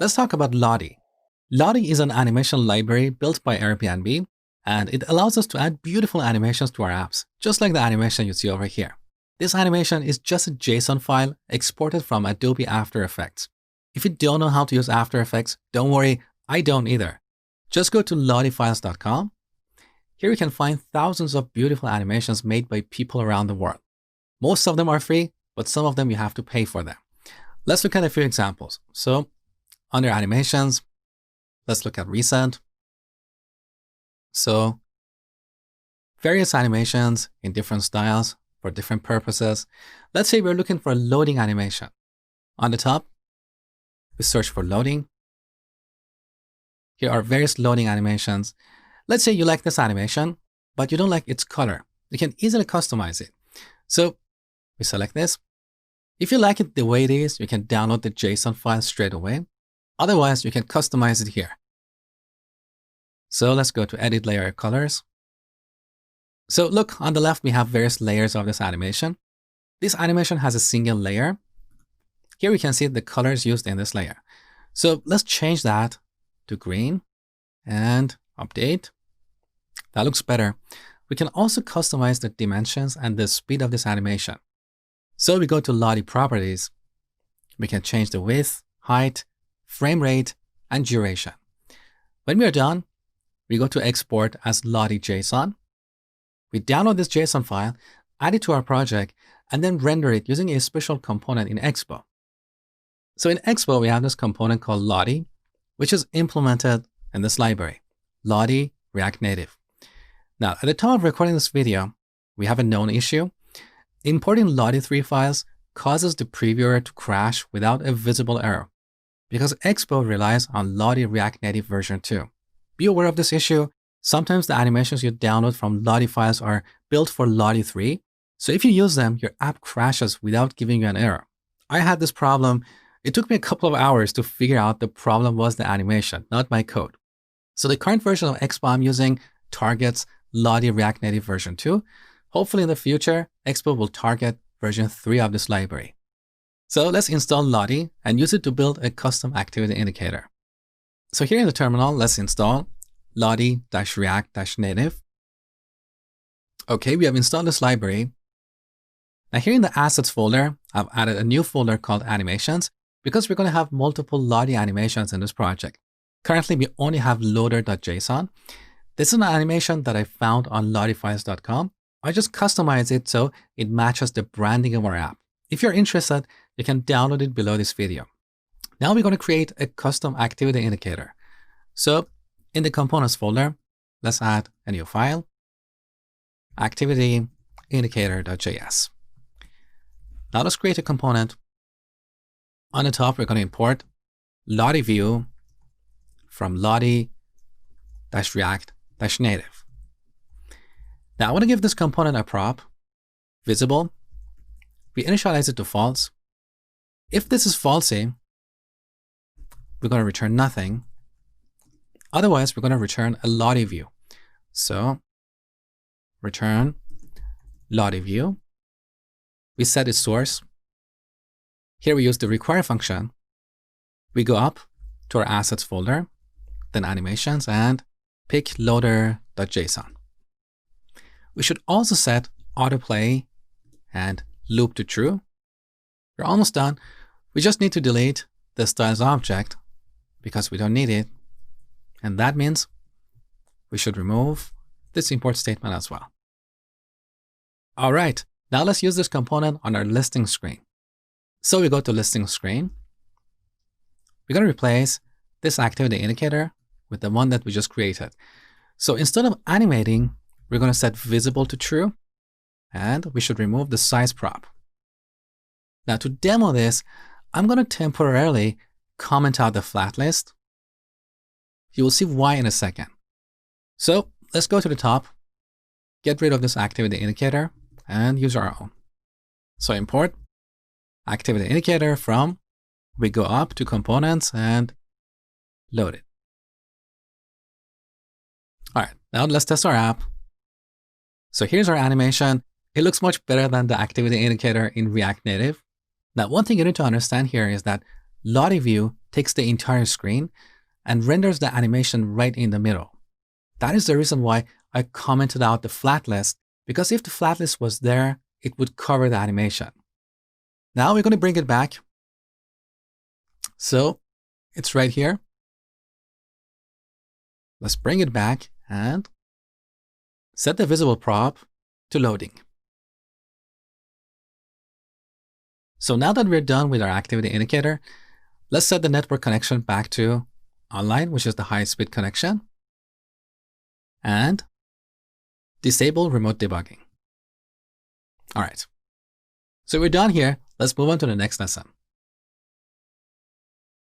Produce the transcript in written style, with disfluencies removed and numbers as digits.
Let's talk about Lottie. Lottie is an animation library built by Airbnb, and it allows us to add beautiful animations to our apps, just like the animation you see over here. This animation is just a JSON file exported from Adobe After Effects. If you don't know how to use After Effects, don't worry, I don't either. Just go to lottiefiles.com. Here you can find thousands of beautiful animations made by people around the world. Most of them are free, but some of them you have to pay for them. Let's look at a few examples. So, under animations, let's look at recent. So, various animations in different styles for different purposes. Let's say we're looking for a loading animation. On the top, we search for loading. Here are various loading animations. Let's say you like this animation, but you don't like its color. You can easily customize it. So we select this. If you like it the way it is, you can download the JSON file straight away. Otherwise, you can customize it here. So let's go to Edit Layer Colors. So look, on the left, we have various layers of this animation. This animation has a single layer. Here we can see the colors used in this layer. So let's change that to green and update. That looks better. We can also customize the dimensions and the speed of this animation. So we go to Lottie Properties. We can change the width, height, frame rate, and duration. When we are done, we go to Export as Lottie JSON. We download this JSON file, add it to our project, and then render it using a special component in Expo. So in Expo, we have this component called Lottie, which is implemented in this library, Lottie React Native. Now, at the time of recording this video, we have a known issue. Importing Lottie 3 files causes the previewer to crash without a visible error because Expo relies on Lottie React Native version 2. Be aware of this issue. Sometimes the animations you download from Lottie files are built for Lottie 3. So if you use them, your app crashes without giving you an error. I had this problem. It took me a couple of hours to figure out the problem was the animation, not my code. So the current version of Expo I'm using targets Lottie React Native version 2. Hopefully in the future, Expo will target version 3 of this library. So let's install Lottie and use it to build a custom activity indicator. So here in the terminal, let's install Lottie-React-Native. Okay, we have installed this library. Now here in the assets folder, I've added a new folder called animations because we're going to have multiple Lottie animations in this project. Currently, we only have loader.json. This is an animation that I found on lottiefiles.com. I just customize it so it matches the branding of our app. If you're interested, you can download it below this video. Now we're going to create a custom activity indicator. So in the components folder, let's add a new file, activity indicator.js. Now let's create a component. On the top, we're going to import Lottie view from Lottie-React-Native. Now I want to give this component a prop, visible. We initialize it to false. If this is falsy, we're going to return nothing. Otherwise, we're going to return a Lottie view. So return Lottie view. We set its source. Here we use the require function. We go up to our assets folder, then animations, and pick loader.json. We should also set autoplay and loop to true. We're almost done. We just need to delete the styles object because we don't need it. And that means we should remove this import statement as well. All right, now let's use this component on our listing screen. So we go to listing screen. We're going to replace this activity indicator with the one that we just created. So instead of animating, we're going to set visible to true, and we should remove the size prop. Now to demo this, I'm going to temporarily comment out the flat list. You will see why in a second. So let's go to the top, get rid of this activity indicator, and use our own. So import activity indicator from, we go up to components and load it. All right, now let's test our app. So here's our animation. It looks much better than the activity indicator in React Native. Now, one thing you need to understand here is that Lottie view takes the entire screen and renders the animation right in the middle. That is the reason why I commented out the flat list, because if the flat list was there, it would cover the animation. Now we're going to bring it back. So it's right here. Let's bring it back and set the visible prop to loading. So now that we're done with our activity indicator, let's set the network connection back to online, which is the high-speed connection, and disable remote debugging. All right. So we're done here. Let's move on to the next lesson.